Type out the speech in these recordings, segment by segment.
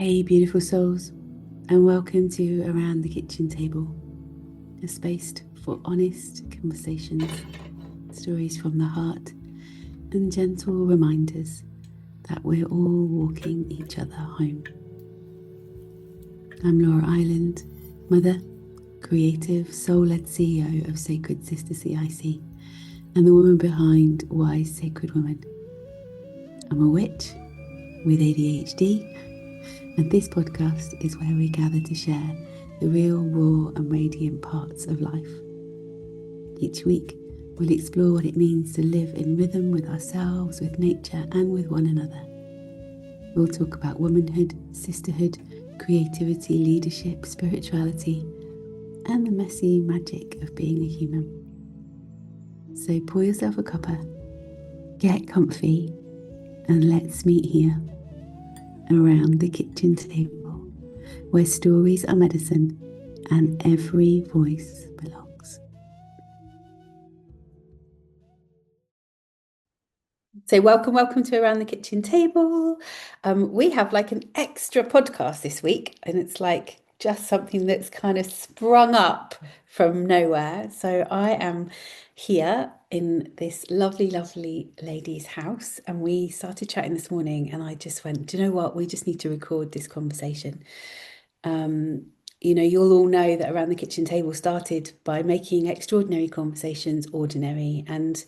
Hey, beautiful souls, and welcome to Around the Kitchen Table, a space for honest conversations, stories from the heart, and gentle reminders that we're all walking each other home. I'm Laura Island, mother, creative, soul-led CEO of Sacred Sister CIC, and the woman behind Wise Sacred Woman. I'm a witch with ADHD, and this podcast is where we gather to share the real, raw, and radiant parts of life. Each week, we'll explore what it means to live in rhythm with ourselves, with nature, and with one another. We'll talk about womanhood, sisterhood, creativity, leadership, spirituality, and the messy magic of being a human. So pour yourself a cuppa, get comfy, and let's meet here around the kitchen table, where stories are medicine and every voice belongs. So welcome to Around the Kitchen Table. We have like an extra podcast this week, and it's like just something that's kind of sprung up from nowhere. So I am here in this lovely lady's house, and we started chatting this morning, and I just went, do you know what? We just need to record this conversation. You'll all know that Around the Kitchen Table started by making extraordinary conversations ordinary. And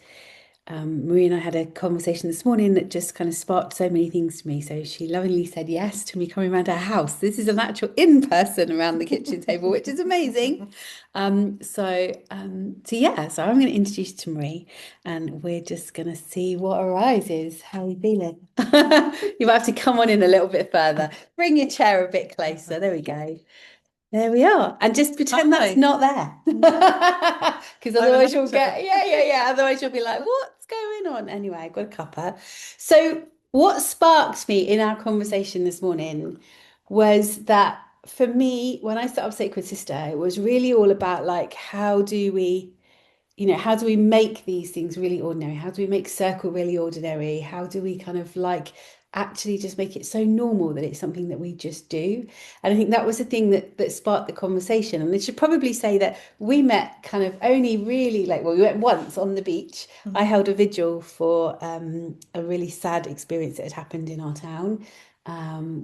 Marie and I had a conversation this morning that just kind of sparked so many things to me. So she lovingly said yes to me coming around her house. This is an actual in-person Around the Kitchen Table, which is amazing. So I'm going to introduce you to Marie, and we're just going to see what arises. How are you feeling? You might have to come on in a little bit further. Bring your chair a bit closer. There we go. There we are. And just pretend that's not there. Because otherwise you'll get, yeah. Otherwise you'll be like, what's going on? Anyway, I've got a cuppa. So what sparked me in our conversation this morning was that for me, when I set up Sacred Sister, it was really all about like, how do we make these things really ordinary? How do we make circle really ordinary? How do we kind of like actually just make it so normal that it's something that we just do? And I think that was the thing that sparked the conversation. And I should probably say that we met kind of only really we went once on the beach. I held a vigil for a really sad experience that had happened in our town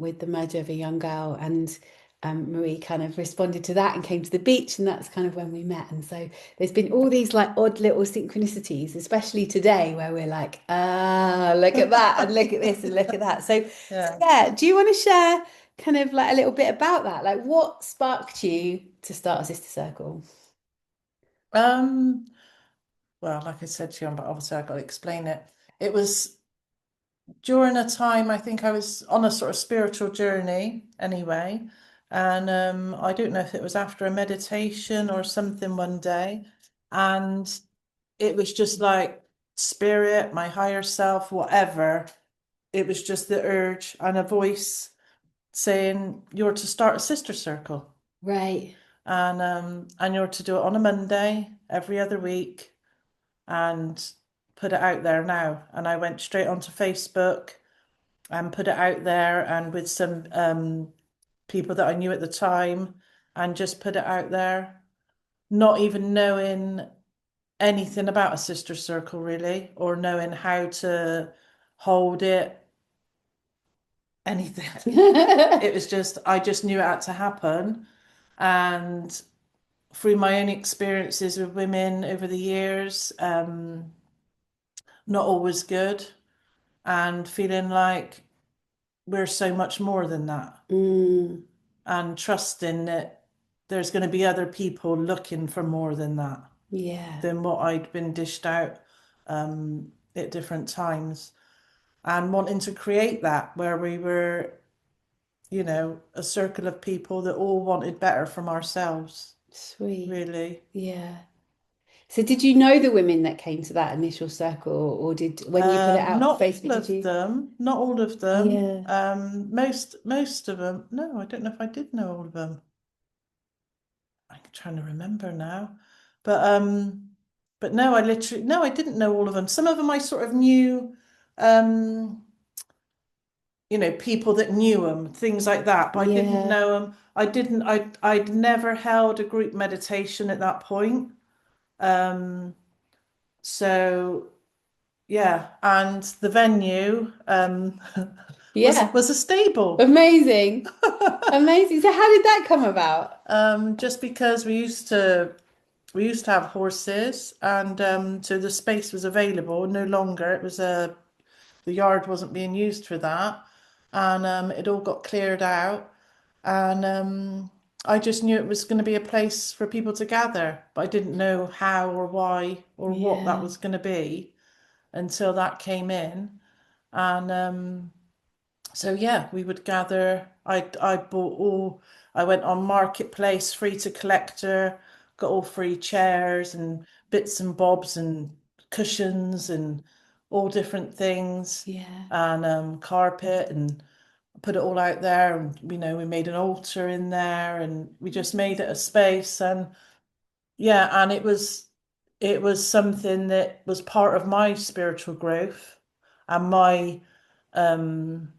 with the murder of a young girl. And Marie kind of responded to that and came to the beach, and that's kind of when we met. And so there's been all these like odd little synchronicities, especially today, where we're like, look at that, and look at this, and look at that. So yeah, do you want to share kind of like a little bit about that? Like, what sparked you to start a sister circle? Well, like I said to you, but obviously I've got to explain it. It was during a time I think I was on a sort of spiritual journey anyway. And I don't know if it was after a meditation or something one day. And it was just like spirit, my higher self, whatever. It was just the urge and a voice saying, you're to start a sister circle. Right. And you're to do it on a Monday every other week and put it out there now. And I went straight onto Facebook and put it out there, and with some people that I knew at the time, and just put it out there, not even knowing anything about a sister circle really, or knowing how to hold it, anything. It was just, I just knew it had to happen. And through my own experiences with women over the years, not always good, and feeling like we're so much more than that, and trusting that there's going to be other people looking for more than that, than what I'd been dished out at different times, and wanting to create that where we were, a circle of people that all wanted better from ourselves. Sweet. Really. Yeah. So did you know the women that came to that initial circle, or did when you put it out Not on Facebook, all did of you? them, not all of them. Yeah. Most of them. No, I don't know if I did know all of them. I'm trying to remember now. But no, I didn't know all of them. Some of them I sort of knew, um people that knew them, things like that. But I didn't Yeah. know them. I'd never held a group meditation at that point. Um, so yeah, and the venue was Yeah. was a stable. Amazing. Amazing. So how did that come about? Just because we used to have horses, and so the space was available. No longer, the yard wasn't being used for that, and it all got cleared out, and I just knew it was going to be a place for people to gather, but I didn't know how or why or what that Yeah. was going to be until that came in, and so yeah, we would gather. I bought all. I went on marketplace, free to collector, got all free chairs and bits and bobs and cushions and all different things, Yeah. and carpet, and put it all out there. And we made an altar in there, and we just made it a space. And yeah, and it was something that was part of my spiritual growth and um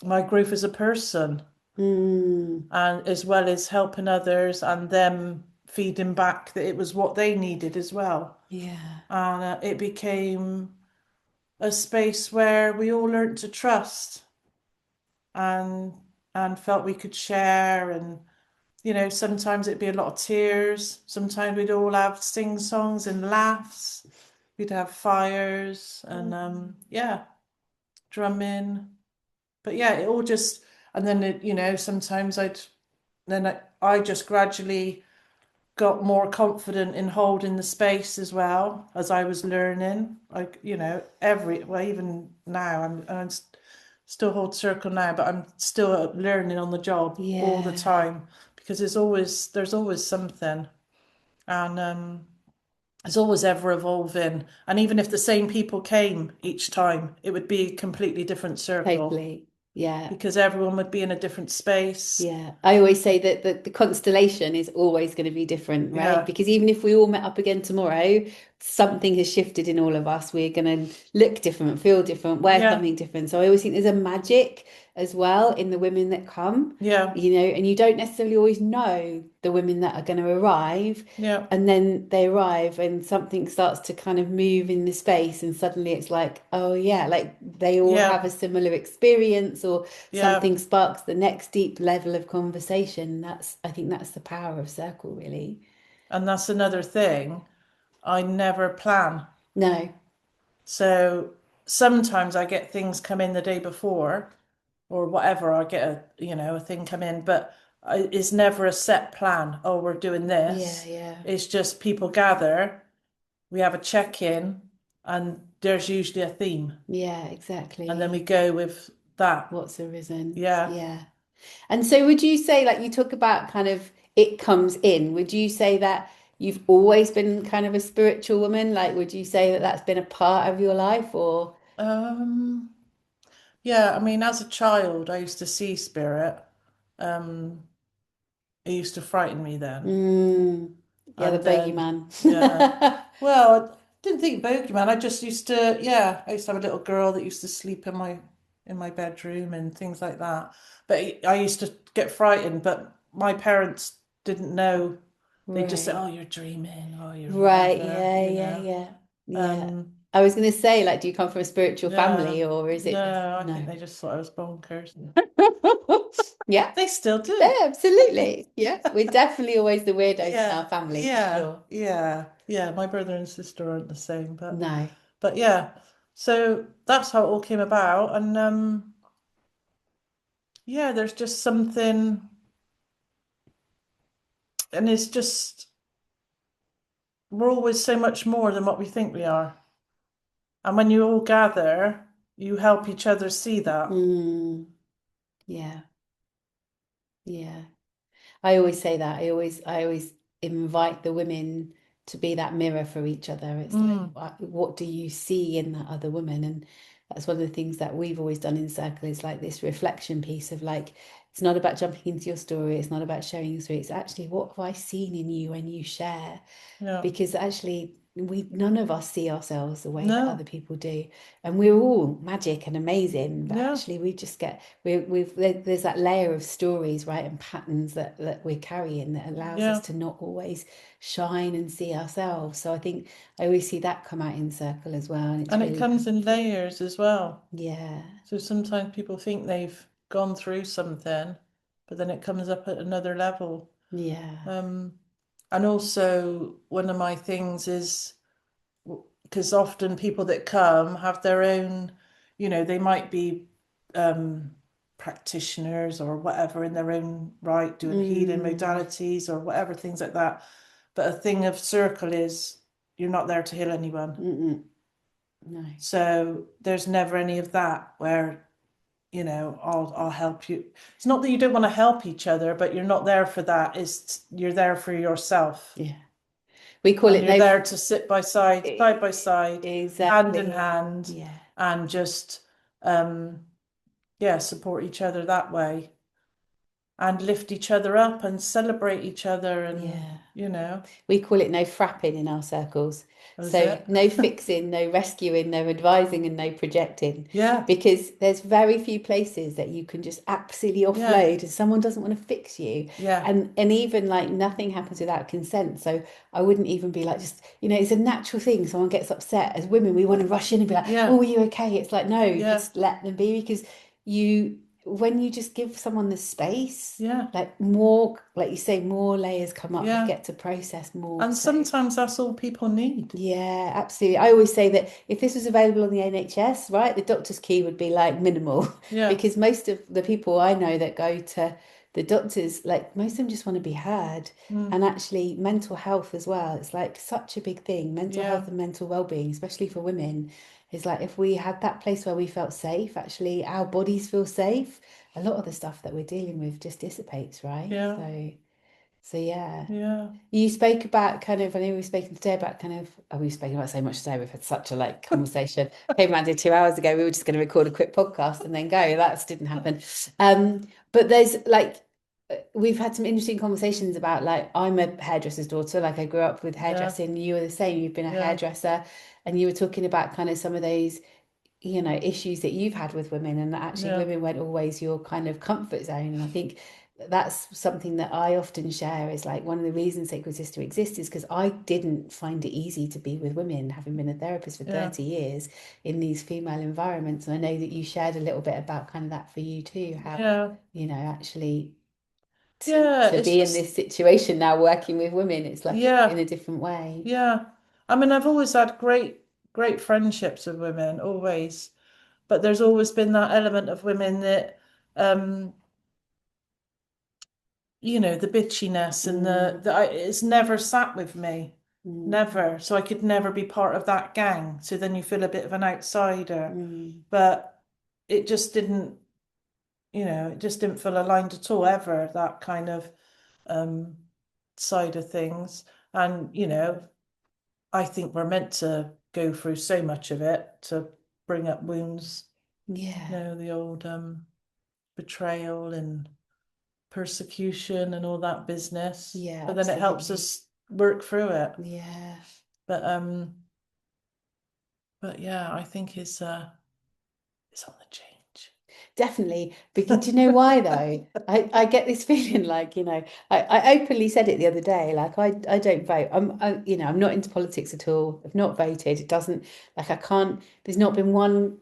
my growth as a person, Mm, and as well as helping others and them feeding back that it was what they needed as well. yeah. And it became a space where we all learnt to trust, and felt we could share. And sometimes it'd be a lot of tears, sometimes we'd all have sing songs and laughs, we'd have fires, and yeah, drumming. But yeah, it all just, and then sometimes I just gradually got more confident in holding the space as well as I was learning. Like, well, even now still hold circle now, but I'm still learning on the job all the Yeah. time, because there's always something, and it's always ever evolving. And even if the same people came each time, it would be a completely different circle, Totally. Yeah. because everyone would be in a different space. Yeah, I always say that the constellation is always going to be different, right? Yeah, Because even if we all met up again tomorrow, something has shifted in all of us. We're going to look different, feel different, wear yeah, something different. So I always think there's a magic as well in the women that come, yeah, and you don't necessarily always know the women that are going to arrive. yeah, And then they arrive and something starts to kind of move in the space, and suddenly it's like, oh yeah, like they all yeah, have a similar experience, or yeah. something sparks the next deep level of conversation. I think that's the power of circle, really. And that's another thing. I never plan. No, So sometimes I get things come in the day before, or whatever. I get a thing come in, but it's never a set plan. Oh, we're doing yeah, this. yeah, It's just people gather, we have a check-in, and there's usually a theme. yeah, And then we exactly. go with that. What's arisen? Yeah. Yeah. And so would you say, like you talk about kind of it comes in, would you say that you've always been kind of a spiritual woman? Like, would you say that that's been a part of your life, or? Um, yeah, I mean, as a child, I used to see spirit. Um, it used to frighten me then. Mm, yeah, the And then, bogeyman. yeah. Well, I didn't think bogeyman. I just used to, yeah, I used to have a little girl that used to sleep in my bedroom and things like that. But I used to get frightened, but my parents didn't know. They just said, Right. "Oh, you're dreaming. Oh, you're Right, whatever," yeah, yeah, yeah. Yeah. Um, I was going to say, like, do you come from a spiritual family, no, or is it just no, I think no? they just thought I was bonkers. Yeah, They still yeah, do. absolutely. Yeah, we're definitely always the weirdos in Yeah, our family for yeah, sure. yeah, yeah. My brother and sister aren't the same, but No. but yeah. So that's how it all came about, and yeah, there's just something, and it's just we're always so much more than what we think we are, and when you all gather, you help each other see that. Mm, yeah, yeah. I always say that. I always invite the women to be that mirror for each other. It's like, Mm, what do you see in that other woman? And that's one of the things that we've always done in Circle is like this reflection piece of like, it's not about jumping into your story. It's not about sharing your story. It's actually, what have I seen in you when you share? yeah, Because actually, none of us see ourselves the way that other No. people do, and we're all magic and amazing, but Yeah. actually we just get there's that layer of stories, right, and patterns that we're carrying that allows us Yeah. to not always shine and see ourselves. So I think I always see that come out in circle as well, and it's And it really comes in powerful. layers as well. Yeah, So sometimes people think they've gone through something, but then it comes up at another level. yeah, Um, and also one of my things is because often people that come have their own, they might be um, practitioners or whatever in their own right, doing healing mm, modalities or whatever, things like that. But a thing of circle is you're not there to heal anyone. mm-mm, no, So there's never any of that where, I'll help you. It's not that you don't want to help each other, but you're not there for that. You're there for yourself. yeah, we call And it you're no, there to sit side by side, hand in exactly, hand, yeah. and just yeah, support each other that way and lift each other up and celebrate each other and Yeah. you know, We call it no frapping in our circles. that was So it. no fixing, no rescuing, no advising, and no projecting. Yeah, Because there's very few places that you can just absolutely yeah, offload and someone doesn't want to fix you. yeah, And even like nothing happens without consent. So I wouldn't even be like just, it's a natural thing. Someone gets upset. As women, we want to rush in and be like, yeah, oh, are you okay? It's like, no, yeah, just let them be because you when you just give someone the space, yeah, like more, like you say, more layers come up. You yeah. get to process more. And So sometimes that's all people need. yeah, absolutely. I always say that if this was available on the NHS, right, the doctor's queue would be like minimal Yeah, because most of the people I know that go to the doctors, like most of them just want to be heard. mm, And actually, mental health as well. It's like such a big thing. Mental yeah, health and mental well-being, especially for women, is like if we had that place where we felt safe, actually our bodies feel safe, a lot of the stuff that we're dealing with just dissipates, right? yeah, So yeah. yeah. You spoke about kind of, I know we were speaking today about kind of, oh, we've spoken about so much today. We've had such a like conversation. Came around here 2 hours ago. We were just going to record a quick podcast and then go. That didn't happen. But there's like, we've had some interesting conversations about like, I'm a hairdresser's daughter. Like I grew up with Yeah, hairdressing. You were the same. You've been a yeah, hairdresser and you were talking about kind of some of those issues that you've had with women and that actually yeah, women weren't always your kind of comfort zone. And I think that's something that I often share is like one of the reasons Sacred Sister exists is because I didn't find it easy to be with women, having been a therapist for yeah, 30 years in these female environments. And I know that you shared a little bit about kind of that for you too, how, yeah, actually yeah. to It's be in just, this situation now working with women, it's like in yeah, a different way. yeah. I mean, I've always had great friendships with women, always. But there's always been that element of women that, um, the bitchiness and Mm, it's never sat with me, mm, never. So I could never be part of that gang. So then you feel a bit of an outsider. mm. But it just didn't, it just didn't feel aligned at all, ever, that kind of um, side of things. And, I think we're meant to go through so much of it to bring up wounds, Yeah, the old betrayal and persecution and all that business. yeah, But then it helps absolutely. us work through it. Yeah. But yeah, I think it's on the change. Definitely. Because do you know why though? I get this feeling like, I openly said it the other day, like I don't vote. I'm not into politics at all. I've not voted. It doesn't like I can't, there's not been one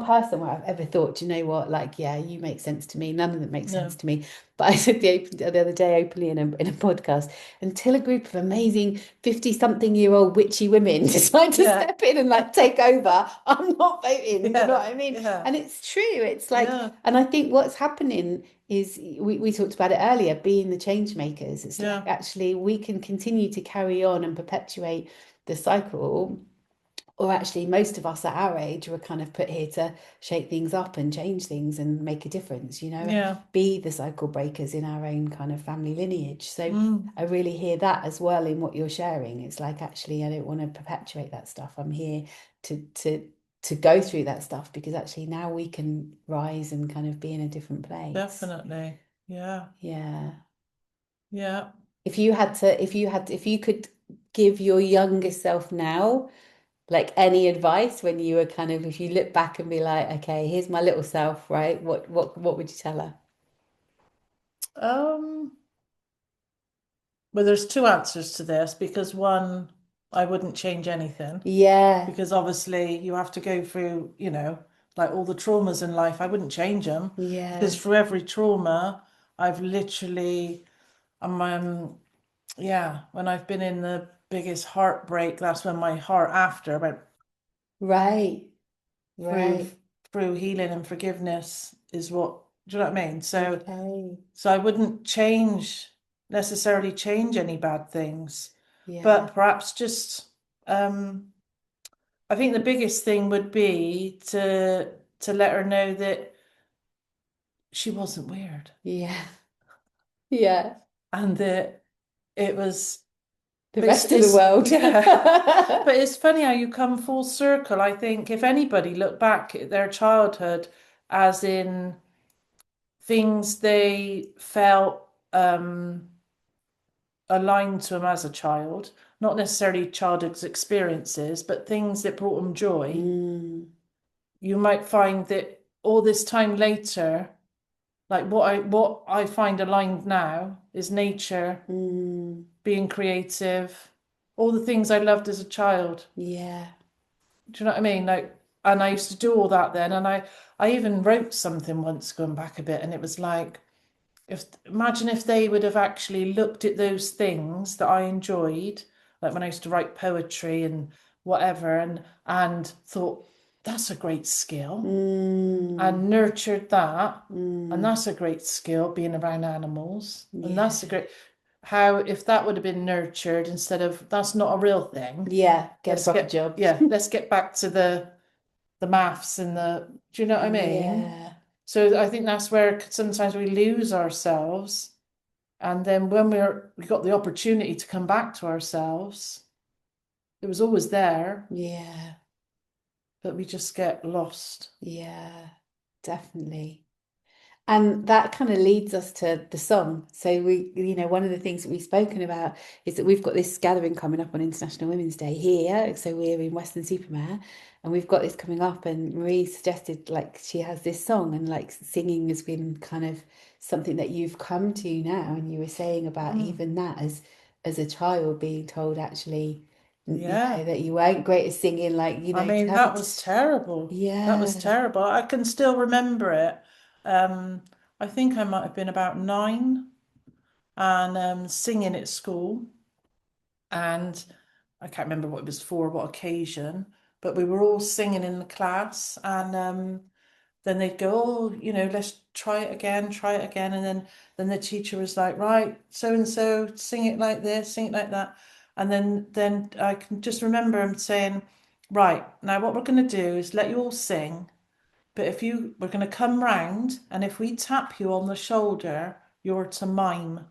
person where I've ever thought, "Do you know what, like, yeah, you make sense to me. None of them make sense No, to me." But I said the other day openly in a podcast, until a group of amazing 50-something-year-old witchy women decide to yeah, step in and like take over, I'm not voting. Do you know yeah, what I mean? yeah, And it's true. It's like, yeah, and I think what's happening is we talked about it earlier, being the change makers. It's like yeah, actually we can continue to carry on and perpetuate the cycle, or actually most of us at our age were kind of put here to shake things up and change things and make a difference, yeah. be the cycle breakers in our own kind of family lineage. So Mm, I really hear that as well in what you're sharing. It's like actually I don't want to perpetuate that stuff. I'm here to go through that stuff because actually now we can rise and kind of be in a different place. definitely. Yeah, Yeah. yeah. If you could give your younger self now? Like any advice when you were kind of, if you look back and be like, okay, here's my little self, right? What would you tell her? Um, well, there's two answers to this because one, I wouldn't change anything Yeah, because obviously you have to go through, like all the traumas in life. I wouldn't change them because yeah, for every trauma, I've literally, yeah, when I've been in the biggest heartbreak, that's when my heart after went right, through right. through healing and forgiveness is what, do you know what I mean? So Okay. so I wouldn't necessarily change any bad things, Yeah, but perhaps just I think the biggest thing would be to let her know that she wasn't weird yeah, yeah. and that it was The but rest of the it's world. yeah. But it's funny how you come full circle. I think if anybody looked back at their childhood as in things they felt aligned to them as a child, not necessarily childhood experiences, but things that brought them joy, Mm, you might find that all this time later, like what I find aligned now is nature, mm, being creative, all the things I loved as a child. yeah. Do you know what I mean? Like, and I used to do all that then, and I even wrote something once going back a bit, and it was like, if imagine if they would have actually looked at those things that I enjoyed, like when I used to write poetry and whatever, and thought that's a great skill, Mm, and nurtured that, and mm, that's a great skill being around animals, and that's a yeah. great how if that would have been nurtured instead of that's not a real thing. Yeah, get a Let's proper get job. yeah, let's get back to the maths and the do you know what I mean? Yeah, So I think that's where sometimes we lose ourselves. And then when we got the opportunity to come back to ourselves, it was always there, yeah, but we just get lost. yeah, definitely. And that kind of leads us to the song. So one of the things that we've spoken about is that we've got this gathering coming up on International Women's Day here. So we're in Weston-super-Mare, and we've got this coming up. And Marie suggested like she has this song, and like singing has been kind of something that you've come to now. And you were saying about Mm, even that as a child being told actually, yeah. that you weren't great at singing, like, I to mean, have that to, was terrible. That was yeah. terrible. I can still remember it. Um, I think I might have been about 9 and singing at school. And I can't remember what it was for, what occasion, but we were all singing in the class. And then they'd go, oh, let's try it again. And then the teacher was like, right, so and so, sing it like this, sing it like that. And then I can just remember him saying, right, now what we're going to do is let you all sing, but we're going to come round, and if we tap you on the shoulder, you're to mime.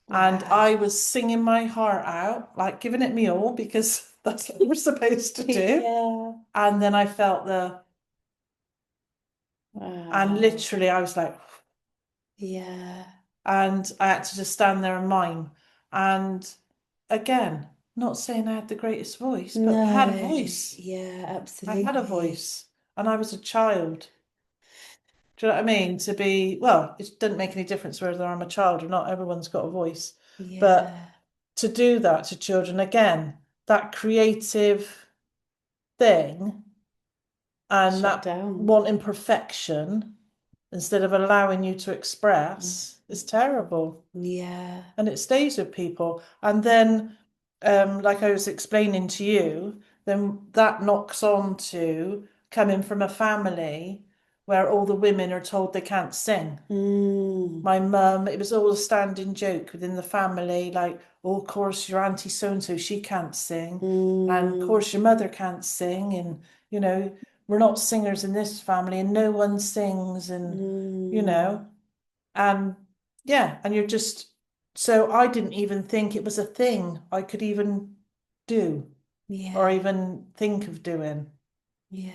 And I Wow. was singing my heart out, like giving it me all because that's what we're supposed to do. Yeah. And then I felt and Wow. literally I was like, Yeah. and I had to just stand there and mime. And again, not saying I had the greatest voice, but I had a No. voice. Yeah, I had a absolutely. voice, and I was a child. Do you know what I mean? To be, well, it doesn't make any difference whether I'm a child or not. Everyone's got a voice. But Yeah. to do that to children, again, that creative thing and Shut that down. wanting perfection instead of allowing you to Mm. express is terrible. Yeah. And it stays with people. And then, like I was explaining to you, then that knocks on to coming from a family where all the women are told they can't sing. Mm. My mum, it was all a standing joke within the family, like, oh, of course, your auntie so and so, she can't sing. And of Mm. course, your mother can't sing. And, you know, we're not singers in this family, and no one sings. And, you Mm. know, and yeah, and you're just, so I didn't even think it was a thing I could even do or Yeah. even think of doing. Yeah.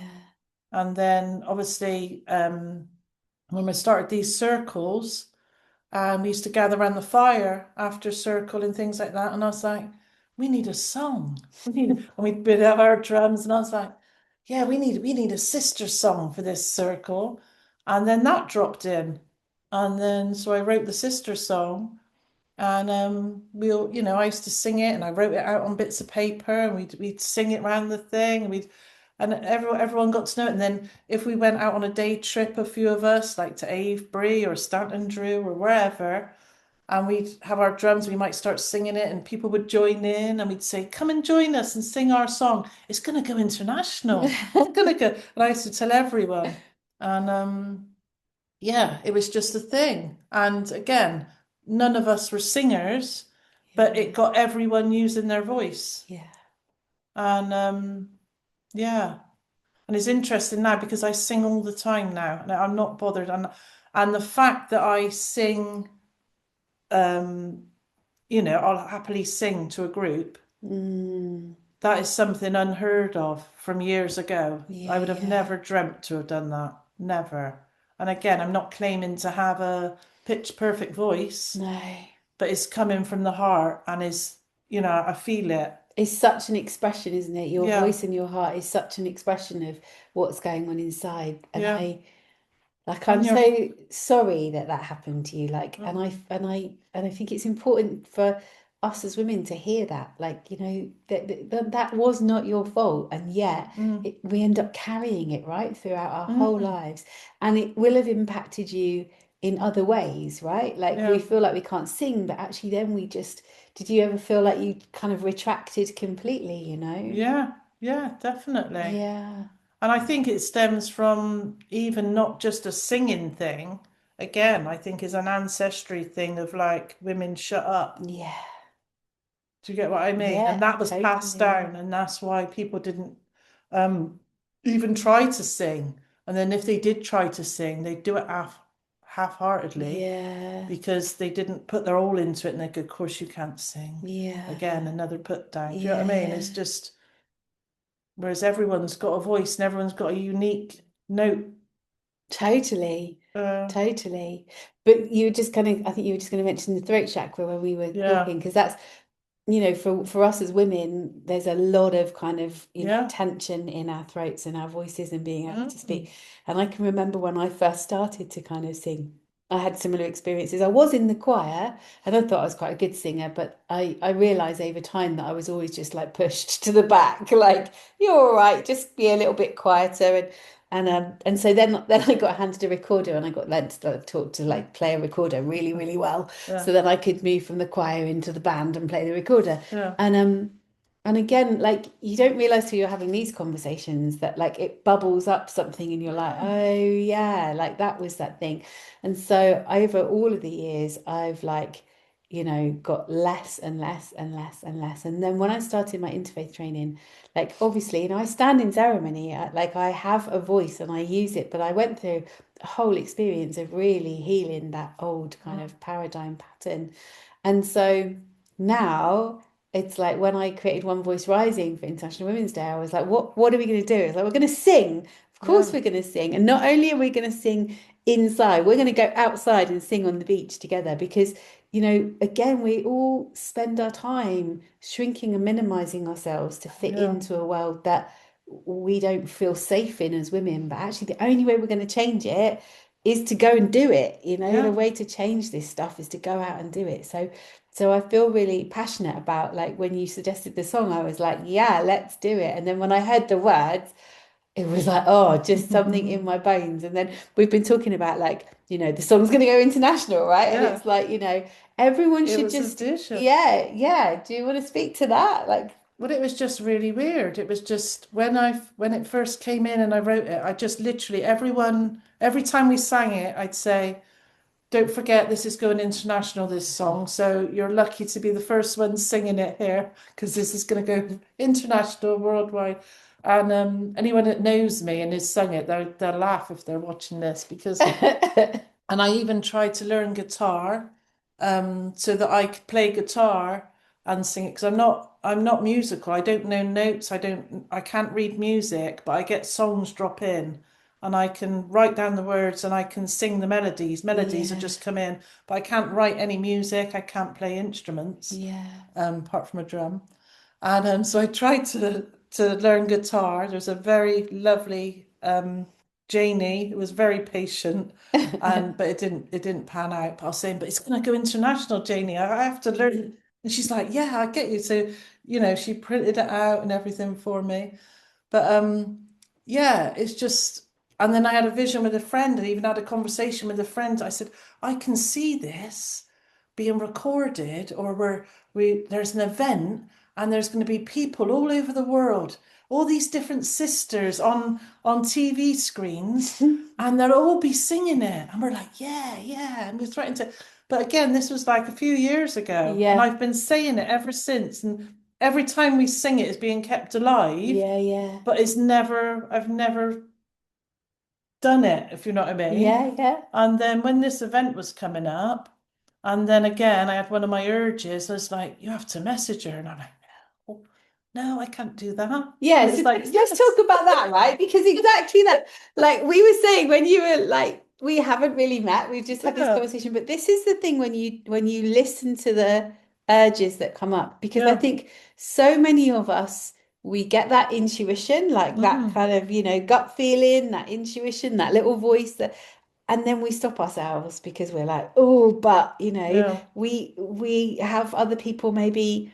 And then obviously, when we started these circles, and we used to gather around the fire after circle and things like that. And I was like, we need a song. And we'd have our drums, and I was like, yeah, we need a sister song for this circle. And then that dropped in. And then so I wrote the sister song. And we'll, I used to sing it, and I wrote it out on bits of paper, and we'd sing it around the thing, and everyone got to know it. And then if we went out on a day trip, a few of us, like to Avebury or Stanton Drew or wherever, and we'd have our drums, we might start singing it, and people would join in, and we'd say, "Come and join us and sing our song. It's gonna go international. It's gonna go." And I used to tell everyone, and yeah, it was just a thing. And again, none of us were singers, but Yeah. it got everyone using their voice. Yeah. And yeah. And it's interesting now because I sing all the time now, and I'm not bothered. And the fact that I sing, um, I'll happily sing to a group. Mm, That is something unheard of from years ago. I yeah, would have yeah. never dreamt to have done that. Never. And again, I'm not claiming to have a pitch perfect voice, No. but it's coming from the heart and I feel it. It's such an expression, isn't it? Your Yeah, voice and your heart is such an expression of what's going on inside. And yeah. I'm And you're, so sorry that that happened to you. oh, And I think it's important for us as women to hear that. That was not your fault, and yet mm, we end up carrying it right throughout our whole mm, lives, and it will have impacted you in other ways, right? Like we yeah, feel like we can't sing, but actually then we just, did you ever feel like you kind of retracted completely, you know? yeah, yeah, definitely. Yeah. And I think it stems from even not just a singing thing. Again, I think is an ancestry thing of like women shut up. Yeah. Do you get what I mean? And Yeah, that was passed totally. down, and that's why people didn't um, even try to sing. And then if they did try to sing, they'd do it half-heartedly Yeah. because they didn't put their all into it, and they go, "Of course you can't sing." Again, Yeah. another put down. Do you know what I Yeah, mean? yeah. It's just whereas everyone's got a voice and everyone's got a unique note. Totally. Uh, Totally. But you were just kind of, I think you were just going to mention the throat chakra when we were yeah, talking, because that's, for us as women, there's a lot of kind of, yeah. tension in our throats and our voices and being able to Mm, speak. And I can remember when I first started to kind of sing, I had similar experiences. I was in the choir and I thought I was quite a good singer, but I realized over time that I was always just like pushed to the back, like, you're all right, just be a little bit quieter. And so then I got handed a recorder and I got lent to taught to like play a recorder really, really well, yeah, so that I could move from the choir into the band and play the recorder. yeah, And and again, like you don't realize till you're having these conversations that like it bubbles up something and you're like, mm, oh yeah, like that was that thing. And so over all of the years, I've like, got less and less and less and less. And then when I started my interfaith training, like obviously, I stand in ceremony, like I have a voice and I use it, but I went through a whole experience of really healing that old kind mm, of paradigm pattern. And so now it's like when I created One Voice Rising for International Women's Day, I was like, what are we going to do? It's like, we're going to sing. Of course, yeah, we're going to sing. And not only are we going to sing inside, we're going to go outside and sing on the beach together because, again, we all spend our time shrinking and minimizing ourselves to fit yeah, into a world that we don't feel safe in as women. But actually, the only way we're going to change it is to go and do it. The yeah. way to change this stuff is to go out and do it. So I feel really passionate about, like, when you suggested the song, I was like, yeah, let's do it. And then when I heard the words, it was like, oh, just something in my bones. And then we've been talking about, like, the song's going to go international, right? And Yeah, it's like, everyone it should was a just, vision. yeah, yeah. Do you want to speak to that? Like, But it was just really weird. It was just when it first came in and I wrote it, I just literally every time we sang it, I'd say, "Don't forget this is going international, this song. So you're lucky to be the first one singing it here because this is going to go international, worldwide." And anyone that knows me and has sung it, they'll laugh if they're watching this because and I even tried to learn guitar, so that I could play guitar and sing it because I'm not musical. I don't know notes. I can't read music, but I get songs drop in, and I can write down the words and I can sing the melodies. Melodies will Yeah. just come in, but I can't write any music. I can't play instruments, Yeah. apart from a drum. And so I tried to learn guitar. There's a very lovely Janie who was very patient, and but it didn't pan out. But I was saying, but it's going to go international, Janie. I have to learn. And she's like, yeah, I get you. So she printed it out and everything for me. But yeah, it's just. And then I had a vision with a friend, and even had a conversation with a friend. I said, I can see this being recorded, or there's an event and there's going to be people all over the world, all these different sisters on TV screens, and they'll all be singing it. And we're like, yeah, yeah. And we're threatening to, but again, this was like a few years ago, and Yeah. I've been saying it ever since. And every time we sing it, it's being kept alive, Yeah. Yeah. but I've never done it, if you know what I mean. Yeah. Yeah. And then when this event was coming up, and then again, I had one of my urges. I was like, you have to message her. And I'm like, no, no, I can't do that. And Yeah, it's so like, let's talk yes, about that, right? Because exactly that, like we were saying when you were like, we haven't really met, we've just had this yeah, conversation, but this is the thing when you listen to the urges that come up, because I yeah, think so many of us we get that intuition, like that mm, kind of, gut feeling, that intuition, that little voice that, and then we stop ourselves because we're like, oh, but yeah, we have other people maybe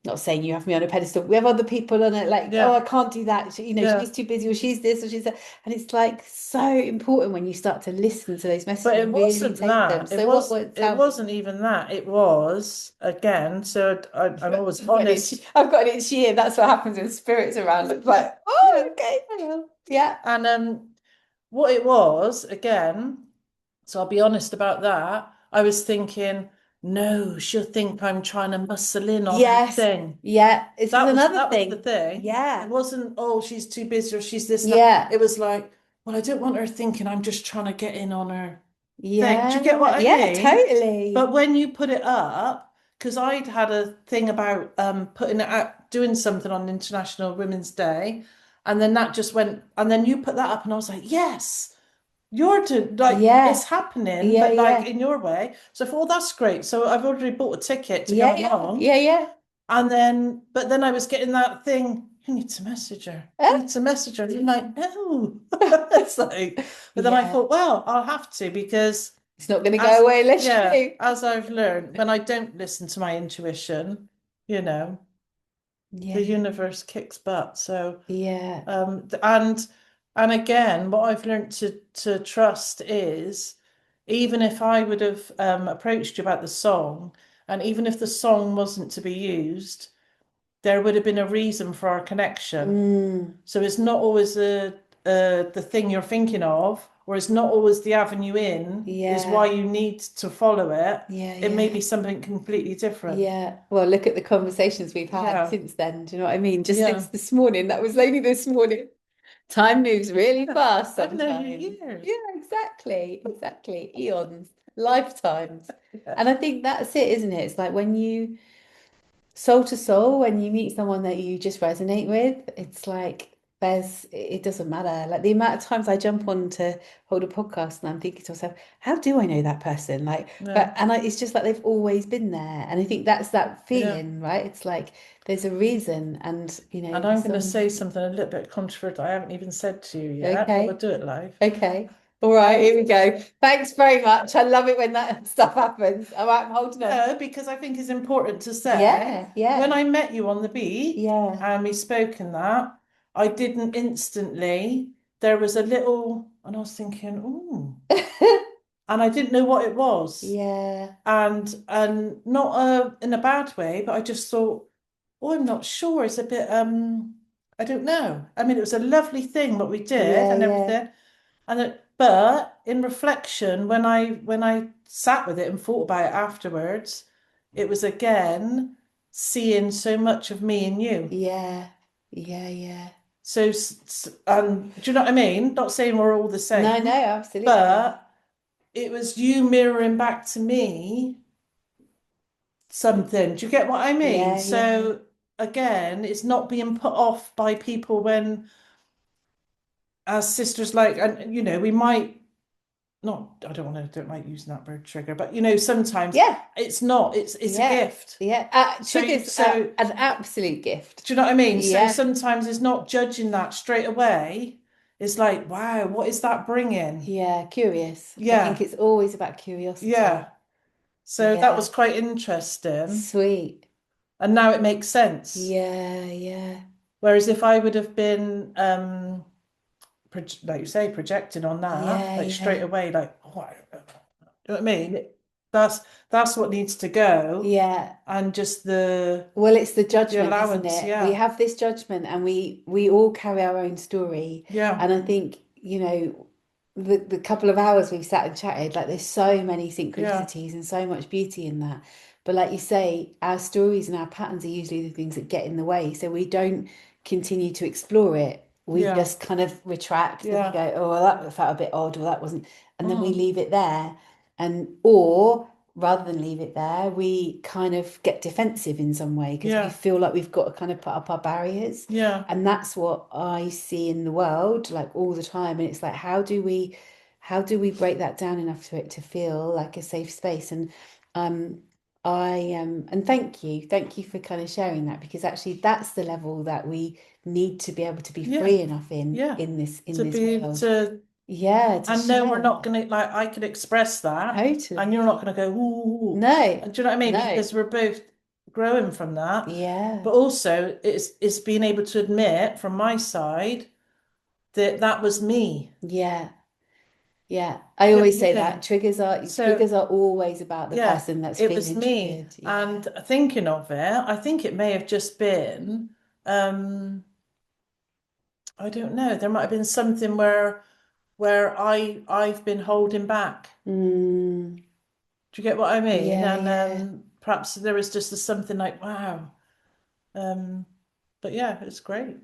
not saying you have me on a pedestal. We have other people on it, like, oh, yeah, I can't do that. yeah. She's too busy, or she's this, or she's that. And it's like so important when you start to listen to those messages But it and really wasn't take them. that. So what It sound? wasn't even that. It was again. So I'm always I've got an itchy, honest. I've got an itchy ear. That's what happens when spirits around. It's like, Yeah, oh, okay, well, yeah, and what it was again. So I'll be honest about that. I was thinking, no, she'll think I'm trying to muscle in on her yes, thing. yeah. This is another That was the thing. thing. It Yeah, wasn't, oh, she's too busy or she's this and that. yeah, It was like, well, I don't want her thinking I'm just trying to get in on her thing. Do you get what yeah, I yeah, mean? totally. But when you put it up, because I'd had a thing about putting it out, doing something on International Women's Day, and then that just went, and then you put that up, and I was like, yes. You're to like it's Yeah, happening, yeah, but like yeah, in your way. So I thought, oh, that's great. So I've already bought a ticket to yeah, go yeah, along. yeah, yeah. And then, but then I was getting that thing, you need to message her. You need to message her. And I'm like, no. It's like, but then I Yeah. thought, well, I'll have to because It's not going to go away unless you yeah, do. as I've learned, when I don't listen to my intuition, you know, the Yeah, universe kicks butt. So yeah. and again, what I've learned to trust is even if I would have approached you about the song, and even if the song wasn't to be used, there would have been a reason for our connection. Mm, So it's not always the thing you're thinking of, or it's not always the avenue in, is why yeah, you need to follow it. yeah, It may yeah, be something completely different. yeah. Well, look at the conversations we've had Yeah, since then. Do you know what I mean? Just since yeah. this morning. That was only this morning. Time moves really Yeah. fast I've known you sometimes. years. Yeah, exactly. Exactly. Eons, lifetimes. Yeah. And I think that's it, isn't it? It's like when you soul to soul, when you meet someone that you just resonate with, it's like it doesn't matter. Like the amount of times I jump on to hold a podcast and I'm thinking to myself, how do I know that person? Like, Yeah. it's just like they've always been there. And I think that's that Yeah. feeling, right? It's like there's a reason, and And I'm there's going to some. say something a little bit controversial I haven't even said to you yet, but we'll Okay, do it live. okay. All right, here we go. Thanks very much. I love it when that stuff happens. All right, I'm holding on. No, because I think it's important to say Yeah, when yeah, I met you on the beach yeah. and we spoke in that, I didn't instantly, there was a little, and I was thinking, ooh, and I didn't know what it was. Yeah, And not in a bad way, but I just thought, oh, I'm not sure. It's a bit I don't know. I mean, it was a lovely thing what we did yeah, and yeah. everything. But in reflection, when I sat with it and thought about it afterwards, it was again seeing so much of me in you. Yeah, yeah, yeah. So, do you know what I mean? Not saying we're all the No, no, same, absolutely. but it was you mirroring back to me something. Do you get what I mean? Yeah, yeah, So again, it's not being put off by people when as sisters, like, and we might not, I don't like using that word trigger, but sometimes Yeah, it's not, it's a yeah, gift. yeah. So, Triggers so an absolute gift. do you know what I mean? So Yeah, sometimes it's not judging that straight away. It's like, wow, what is that bringing? yeah, curious. I think Yeah, it's always about curiosity. yeah. So that Yeah, was quite interesting. sweet. And now it makes sense. Yeah, yeah, Whereas if I would have been, like you say, projecting on that, yeah, like straight yeah, away, like, oh, you know what I mean? That's that's what needs to go, yeah. and just the Well, it's the the judgment, isn't allowance. it? We Yeah, have this judgment and we all carry our own story. yeah, And I think, the couple of hours we've sat and chatted, like there's so many yeah, synchronicities and so much beauty in that. But like you say, our stories and our patterns are usually the things that get in the way. So we don't continue to explore it. We yeah, just kind of retract and we yeah. go, oh, well, that felt a bit odd, or that wasn't, and then we Mm, leave it there. And or rather than leave it there, we kind of get defensive in some way because we yeah, feel like we've got to kind of put up our barriers. yeah, And that's what I see in the world, like all the time. And it's like, how do we break that down enough to it to feel like a safe space? And um and thank you for kind of sharing that, because actually that's the level that we need to be able to be yeah, free enough in yeah. in this in To this be world. to Yeah, to And no, we're not share. gonna, like, I could express that, and you're Totally. not gonna go, ooh. No, And do you know what I mean? no. Because we're both growing from that. Yeah. But also it's being able to admit from my side that that was me. Yeah. Yeah. I Yeah, always say that yeah. So triggers are always about the yeah, person that's it was feeling me. triggered. Yeah. And thinking of it, I think it may have just been, I don't know, there might have been something where I've been holding back. Mm, Do you get what I mean? yeah, And yeah. perhaps there was just something like, wow. Um, but yeah, it's great.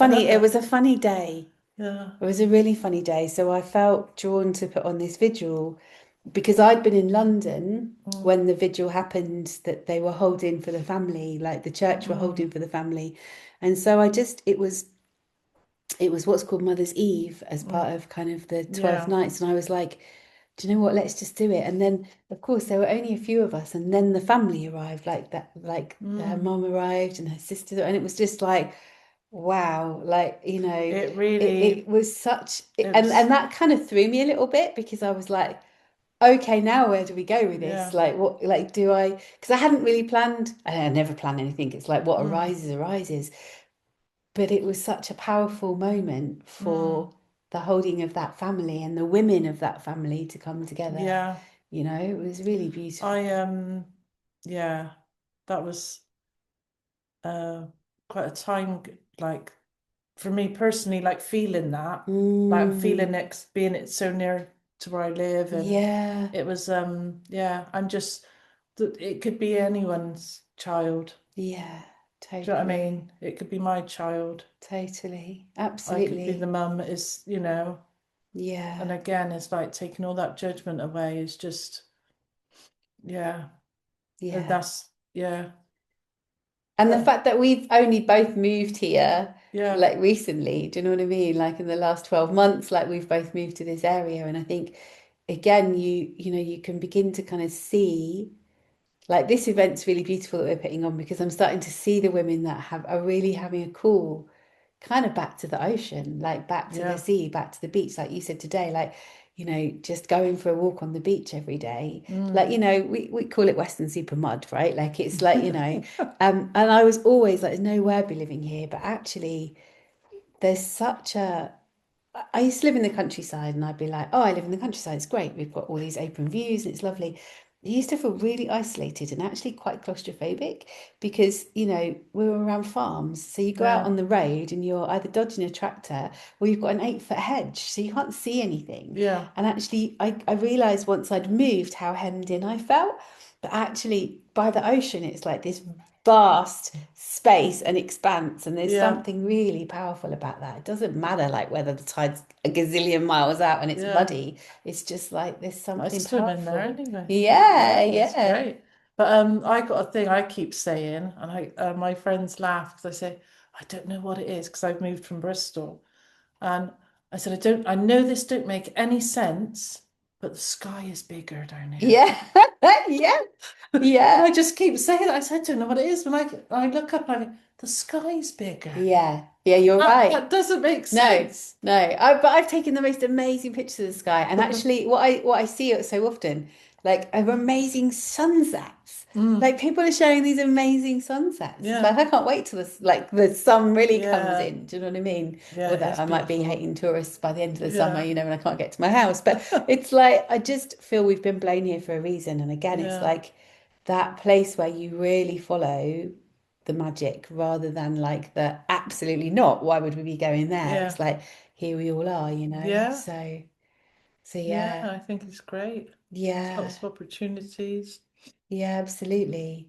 I love It it. was a funny day. Yeah. It was a really funny day. So I felt drawn to put on this vigil because I'd been in London Mm, when the vigil happened, that they were holding for the family, like the church were mm, holding for the family. And so it was what's called Mother's Eve as mm. part of kind of the 12 Yeah. nights. And I was like, do you know what? Let's just do it. And then, of course, there were only a few of us. And then the family arrived, like that, like her Mm. mom arrived and her sister. And it was just like, wow, like, It it really, was such, it and was, that kind of threw me a little bit because I was like, okay, now where do we go with this? yeah. Like, what, like, because I hadn't really planned, I never plan anything. It's like what Mm, arises, arises. But it was such a powerful moment mm. for the holding of that family and the women of that family to come together. Yeah. It was really beautiful. I, yeah, that was uh quite a time, like, for me personally, like feeling that, like feeling Mm, it, being it so near to where I live, and yeah, it was, yeah, I'm just, it could be anyone's child. yeah, Do you know what I totally, mean? It could be my child. totally, I could be the absolutely. mum that is, and Yeah, again, it's like taking all that judgment away is just, yeah, yeah. that's, yeah, And the but fact that we've only both moved here, yeah, like recently, do you know what I mean? Like in the last 12 months, like we've both moved to this area. And I think, again, you can begin to kind of see. Like this event's really beautiful that we're putting on because I'm starting to see the women that are really having a call kind of back to the ocean, like back to the yeah, sea, back to the beach, like you said today, like, just going for a walk on the beach every day. Like, mm. we call it Western super mud, right? Like it's like, and I was always like, there's no way I'd be living here, but actually there's such a I used to live in the countryside and I'd be like, oh, I live in the countryside. It's great. We've got all these open views and it's lovely. I used to feel really isolated and actually quite claustrophobic because, we were around farms. So you go out Yeah, on the road and you're either dodging a tractor or you've got an 8 foot hedge. So you can't see anything. yeah, And actually, I realized once I'd moved how hemmed in I felt. But actually, by the ocean, it's like this vast space and expanse, and there's yeah, something really powerful about that. It doesn't matter like whether the tide's a gazillion miles out and it's yeah. muddy. It's just like there's Nice something swimming there powerful. anyway. Yeah, Yeah, it's yeah. great. But I got a thing I keep saying, and my friends laugh because I say I don't know what it is because I've moved from Bristol, I said, I know this don't make any sense, but the sky is bigger down here. Yeah. Yeah. And Yeah. I just keep saying that. I said, I don't know what it is. When I look up, I go, the sky's bigger. Yeah. Yeah, you're right. That doesn't make No, sense. no. But I've taken the most amazing pictures of the sky, and actually, what I see so often, like, are amazing sunsets. Mm, Like people are showing these amazing sunsets. It's like yeah, I can't wait till the sun really comes yeah, in. Do you know what I mean? yeah, Although it's I might be beautiful. hating tourists by the end of the summer, Yeah, when I can't get to my house. But it's like I just feel we've been blown here for a reason. And again, it's yeah, like that place where you really follow the magic rather than like the absolutely not. Why would we be going there? yeah, It's like here we all are, yeah, So yeah. yeah, I think it's great. There's yeah, lots of opportunities, yeah, absolutely.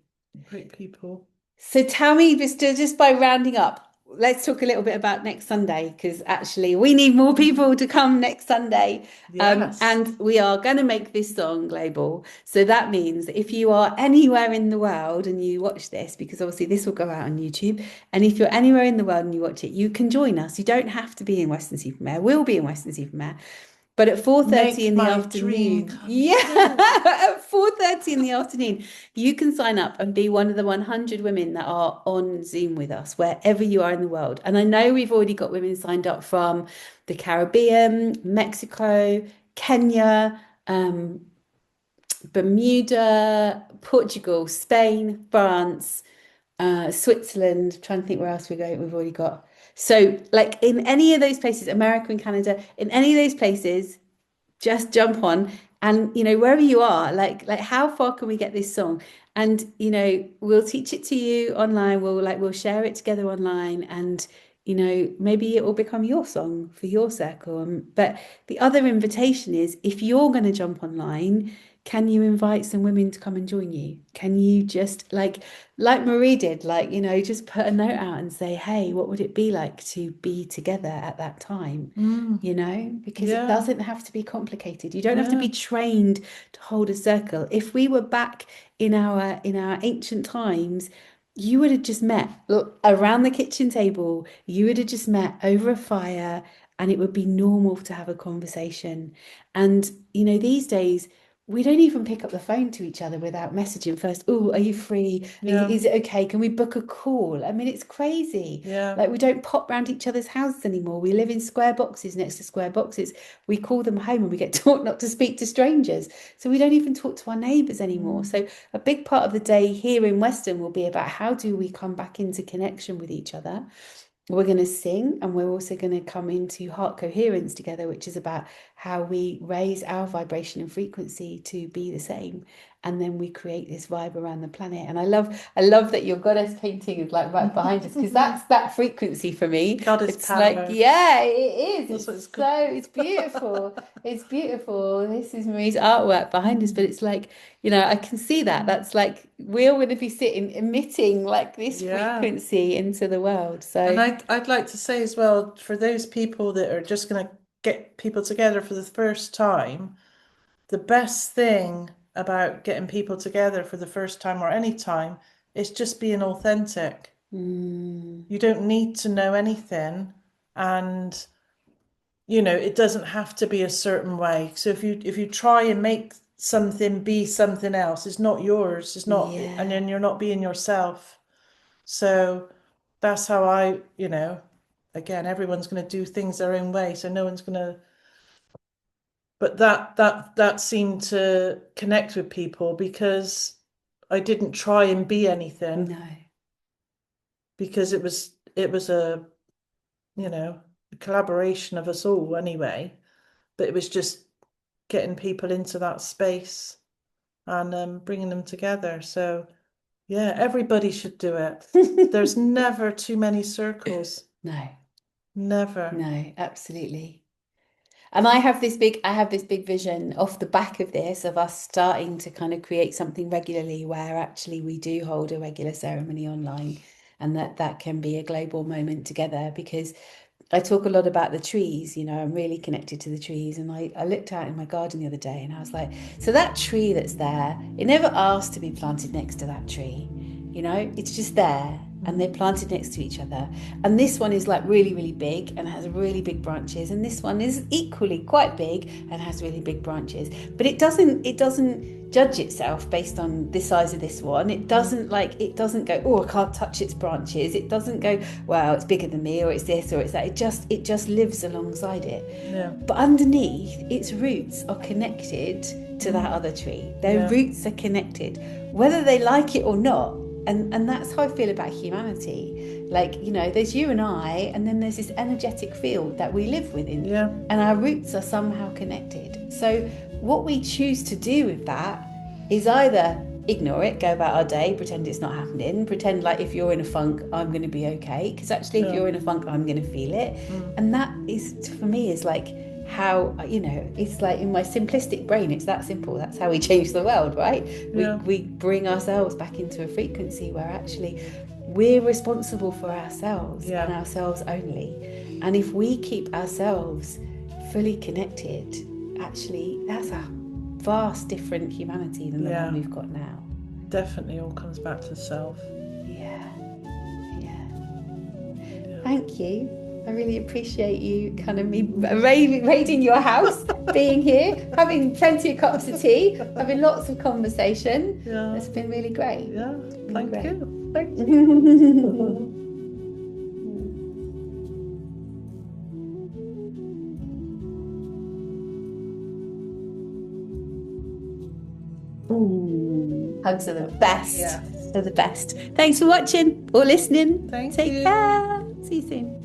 great people. So tell me, just by rounding up, let's talk a little bit about next Sunday because actually we need more people to come next Sunday. Yes. And we are going to make this song global. So that means that if you are anywhere in the world and you watch this, because obviously this will go out on YouTube, and if you're anywhere in the world and you watch it, you can join us. You don't have to be in Weston-super-Mare. We'll be in Weston-super-Mare. But at 4:30 Make in the my dream afternoon, come yeah, true. at 4:30 in the afternoon, you can sign up and be one of the 100 women that are on Zoom with us, wherever you are in the world. And I know we've already got women signed up from the Caribbean, Mexico, Kenya, Bermuda, Portugal, Spain, France, Switzerland. I'm trying to think where else we're going. We've already got. So, like in any of those places, America and Canada, in any of those places, just jump on and wherever you are, like how far can we get this song? And we'll teach it to you online. We'll share it together online, and maybe it will become your song for your circle. But the other invitation is, if you're going to jump online, can you invite some women to come and join you? Can you just like Marie did, just put a note out and say, hey, what would it be like to be together at that time? Mm, Because it yeah, doesn't have to be complicated. You don't have to be yeah. trained to hold a circle. If we were back in our ancient times, you would have just met around the kitchen table. You would have just met over a fire, and it would be normal to have a conversation. And these days, we don't even pick up the phone to each other without messaging first. Oh, are you free? Yeah, Is it okay? Can we book a call? I mean, it's crazy. yeah. Like we don't pop round each other's houses anymore. We live in square boxes next to square boxes. We call them home, and we get taught not to speak to strangers. So we don't even talk to our neighbours anymore. Mm, So a big part of the day here in Western will be about how do we come back into connection with each other. We're going to sing, and we're also going to come into heart coherence together, which is about how we raise our vibration and frequency to be the same. And then we create this vibe around the planet. And I love that your goddess painting is like right behind us, because that's that frequency for me. God is It's like, power. yeah, it is. That's what it's It's good. so, it's beautiful. It's beautiful. This is Marie's artwork behind us, but Mm, it's like, I can see that. mm. That's like we're going to be sitting emitting like this Yeah. frequency into the world. And So. I'd like to say as well, for those people that are just going to get people together for the first time, the best thing about getting people together for the first time or any time is just being authentic. Mm, You don't need to know anything, and it doesn't have to be a certain way. So if you try and make something be something else, it's not yours. It's not, and yeah. then you're not being yourself. So that's how again, everyone's going to do things their own way. So no one's going to, but that seemed to connect with people because I didn't try and be anything No. because it was you know, a collaboration of us all anyway. But it was just getting people into that space and bringing them together. So yeah, everybody should do it. There's never too many circles. No. Never. No, absolutely. And I have this big vision off the back of this of us starting to kind of create something regularly where actually we do hold a regular ceremony online, and that can be a global moment together, because I talk a lot about the trees. I'm really connected to the trees. And I looked out in my garden the other day, and I was like, so that tree that's there, it never asked to be planted next to that tree. You know, it's just there, and they're planted next to each other. And this one is like really, really big and has really big branches, and this one is equally quite big and has really big branches. But it doesn't judge itself based on the size of this one. It doesn't go, oh, I can't touch its branches. It doesn't go, wow, it's bigger than me, or it's this or it's that. It just lives alongside it. Yeah. But underneath, its roots are connected to that other tree. Their roots are connected, whether they like it or not. And that's how I feel about humanity. Like, you know, there's you and I, and then there's this energetic field that we live within. Yeah. And our roots are somehow connected. So what we choose to do with that is either ignore it, go about our day, pretend it's not happening, pretend like if you're in a funk, I'm going to be okay. Because actually, if you're in a funk, I'm going to feel it. And that is, for me, is like how, you know, it's like in my simplistic brain, it's that simple. That's how we change the world, right? We bring ourselves back into a frequency where actually we're responsible for ourselves and ourselves only. And if we keep ourselves fully connected, actually that's a vast different humanity than the one we've got now. Definitely all comes back to self. Yeah. Thank you. I really appreciate you kind of me raiding your house, being here, having plenty of cups of tea, having lots of conversation. Yeah. It's been really great. Yeah, thank you. Thank you. Hugs are the best. Yeah. They're the best. Thanks for watching or listening. Thank Take you. care. See you soon.